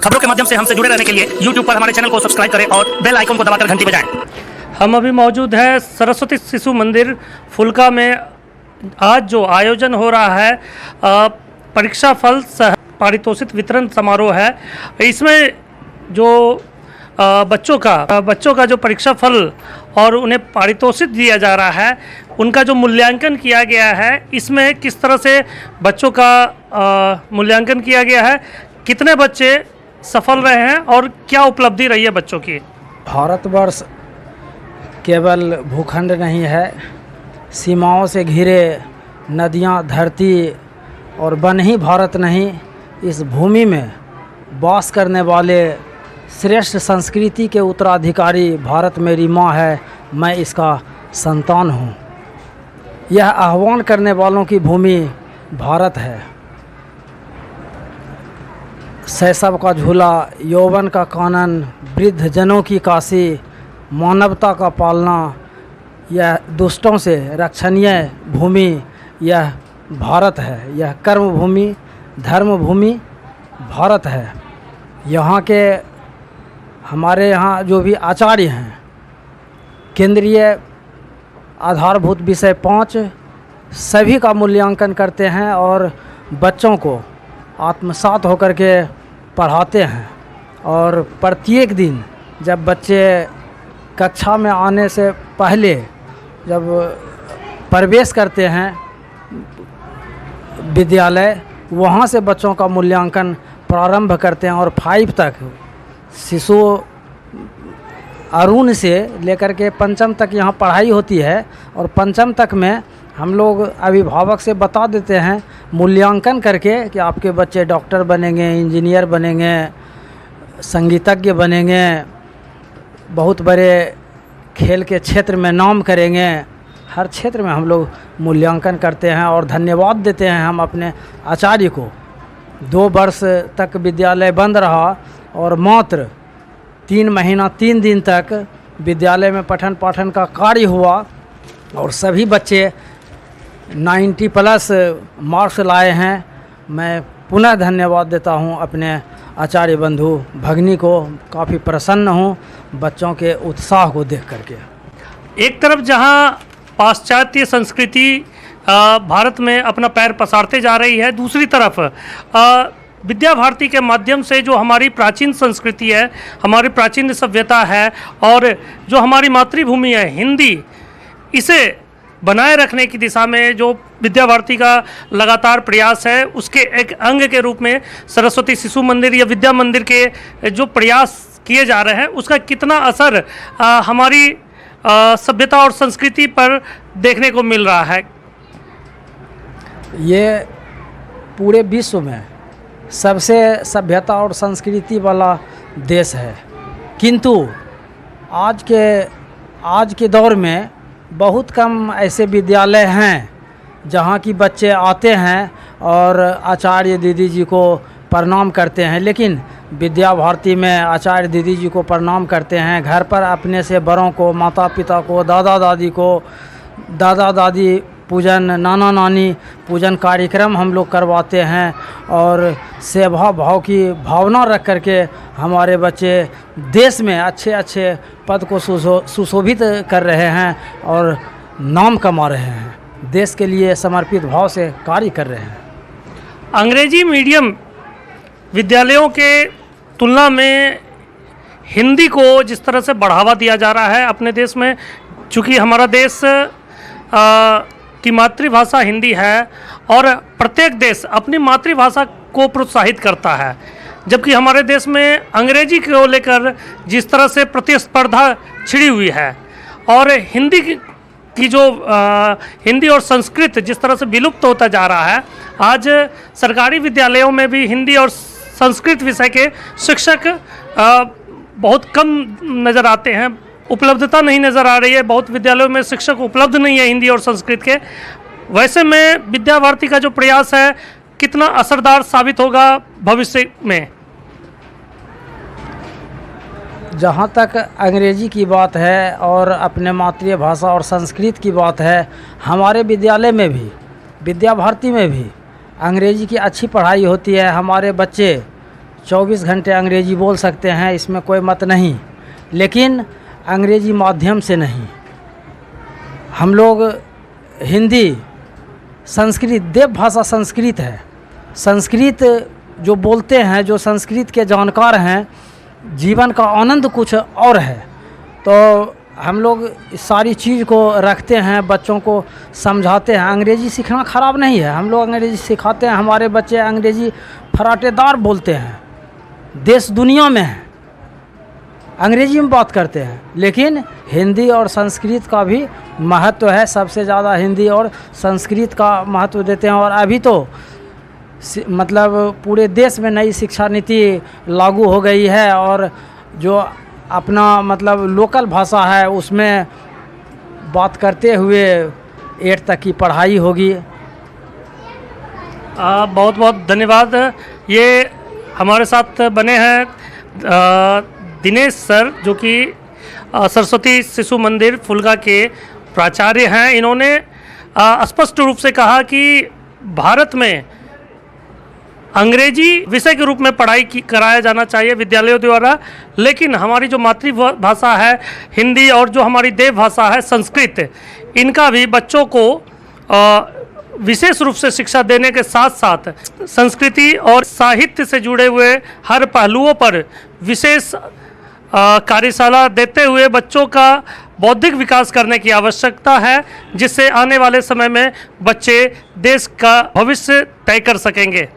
खबरों के माध्यम से हमसे जुड़े रहने के लिए YouTube पर हमारे चैनल को सब्सक्राइब करें और बेल आइकन को दबाकर घंटी बजाएं। हम अभी मौजूद हैं सरस्वती शिशु मंदिर फुल्का में। आज जो आयोजन हो रहा है परीक्षा फल सह पारितोषिक वितरण समारोह है। इसमें जो बच्चों का जो परीक्षा फल और उन्हें पारितोषिक दिया जा रहा है, उनका जो मूल्यांकन किया गया है, इसमें किस तरह से बच्चों का मूल्यांकन किया गया है, कितने बच्चे सफल रहे हैं और क्या उपलब्धि रही है बच्चों की। भारतवर्ष केवल भूखंड नहीं है, सीमाओं से घिरे नदियां, धरती और वन ही भारत नहीं, इस भूमि में वास करने वाले श्रेष्ठ संस्कृति के उत्तराधिकारी भारत मेरी माँ है, मैं इसका संतान हूँ। यह आह्वान करने वालों की भूमि भारत है। शैशव का झूला, यौवन का कानन, वृद्ध जनों की काशी, मानवता का पालना, यह दुष्टों से रक्षणीय भूमि यह भारत है। यह कर्म भूमि, धर्म भूमि भारत है। यहाँ के हमारे यहाँ जो भी आचार्य हैं, केंद्रीय आधारभूत विषय 5 सभी का मूल्यांकन करते हैं और बच्चों को आत्मसात होकर के पढ़ाते हैं। और प्रत्येक दिन जब बच्चे कक्षा में आने से पहले जब प्रवेश करते हैं विद्यालय, वहाँ से बच्चों का मूल्यांकन प्रारंभ करते हैं और 5 तक शिशु अरुण से लेकर के 5वीं तक यहाँ पढ़ाई होती है। और 5वीं तक में हम लोग अभिभावक से बता देते हैं मूल्यांकन करके कि आपके बच्चे डॉक्टर बनेंगे, इंजीनियर बनेंगे, संगीतज्ञ बनेंगे, बहुत बड़े खेल के क्षेत्र में नाम करेंगे। हर क्षेत्र में हम लोग मूल्यांकन करते हैं और धन्यवाद देते हैं हम अपने आचार्य को। 2 वर्ष तक विद्यालय बंद रहा और मात्र 3 महीना 3 दिन तक विद्यालय में पठन पाठन का कार्य हुआ और सभी बच्चे 90+ मार्क्स लाए हैं। मैं पुनः धन्यवाद देता हूं अपने आचार्य बंधु भगनी को। काफ़ी प्रसन्न हूं बच्चों के उत्साह को देख करके। एक तरफ जहां पाश्चात्य संस्कृति भारत में अपना पैर पसारते जा रही है, दूसरी तरफ विद्या भारती के माध्यम से जो हमारी प्राचीन संस्कृति है, हमारी प्राचीन सभ्यता है और जो हमारी मातृभूमि है हिंदी, इसे बनाए रखने की दिशा में जो विद्या भारती का लगातार प्रयास है, उसके एक अंग के रूप में सरस्वती शिशु मंदिर या विद्या मंदिर के जो प्रयास किए जा रहे हैं, उसका कितना असर हमारी सभ्यता और संस्कृति पर देखने को मिल रहा है। ये पूरे विश्व में सबसे सभ्यता और संस्कृति वाला देश है, किंतु आज के दौर में बहुत कम ऐसे विद्यालय हैं जहाँ की बच्चे आते हैं और आचार्य दीदी जी को प्रणाम करते हैं। लेकिन विद्या भारती में आचार्य दीदी जी को प्रणाम करते हैं, घर पर अपने से बड़ों को, माता पिता को, दादा दादी पूजन, नाना नानी पूजन कार्यक्रम हम लोग करवाते हैं और सेवा भाव की भावना रख करके हमारे बच्चे देश में अच्छे पद को सुशोभित कर रहे हैं और नाम कमा रहे हैं, देश के लिए समर्पित भाव से कार्य कर रहे हैं। अंग्रेजी मीडियम विद्यालयों के तुलना में हिंदी को जिस तरह से बढ़ावा दिया जा रहा है अपने देश में, चूँकि हमारा देश की मातृभाषा हिंदी है और प्रत्येक देश अपनी मातृभाषा को प्रोत्साहित करता है, जबकि हमारे देश में अंग्रेजी को लेकर जिस तरह से प्रतिस्पर्धा छिड़ी हुई है और हिंदी की जो हिंदी और संस्कृत जिस तरह से विलुप्त होता जा रहा है, आज सरकारी विद्यालयों में भी हिंदी और संस्कृत विषय के शिक्षक बहुत कम नज़र आते हैं, उपलब्धता नहीं नज़र आ रही है। बहुत विद्यालयों में शिक्षक उपलब्ध नहीं है हिंदी और संस्कृत के। वैसे में विद्या भारती का जो प्रयास है कितना असरदार साबित होगा भविष्य में? जहाँ तक अंग्रेजी की बात है और अपने मातृभाषा और संस्कृत की बात है, हमारे विद्यालय में भी, विद्या भारती में भी अंग्रेजी की अच्छी पढ़ाई होती है। हमारे बच्चे 24 घंटे अंग्रेजी बोल सकते हैं, इसमें कोई मत नहीं, लेकिन अंग्रेजी माध्यम से नहीं। हम लोग हिंदी, संस्कृत, देव भाषा संस्कृत है। संस्कृत जो बोलते हैं, जो संस्कृत के जानकार हैं, जीवन का आनंद कुछ और है। तो हम लोग इस सारी चीज़ को रखते हैं, बच्चों को समझाते हैं। अंग्रेजी सीखना ख़राब नहीं है, हम लोग अंग्रेजी सिखाते हैं। हमारे बच्चे अंग्रेजी फराटेदार बोलते हैं, देश दुनिया में है, अंग्रेजी में बात करते हैं। लेकिन हिंदी और संस्कृत का भी महत्व है, सबसे ज़्यादा हिंदी और संस्कृत का महत्व देते हैं। और अभी तो मतलब पूरे देश में नई शिक्षा नीति लागू हो गई है, और जो अपना मतलब लोकल भाषा है उसमें बात करते हुए 8 तक की पढ़ाई होगी। बहुत बहुत धन्यवाद। ये हमारे साथ बने हैं दिनेश सर, जो कि सरस्वती शिशु मंदिर फुलगा के प्राचार्य हैं। इन्होंने स्पष्ट रूप से कहा कि भारत में अंग्रेजी विषय के रूप में पढ़ाई कराया जाना चाहिए विद्यालयों द्वारा, लेकिन हमारी जो मातृभाषा है हिंदी और जो हमारी देव भाषा है संस्कृत, इनका भी बच्चों को विशेष रूप से शिक्षा देने के साथ साथ संस्कृति और साहित्य से जुड़े हुए हर पहलुओं पर विशेष कार्यशाला देते हुए बच्चों का बौद्धिक विकास करने की आवश्यकता है, जिससे आने वाले समय में बच्चे देश का भविष्य तय कर सकेंगे।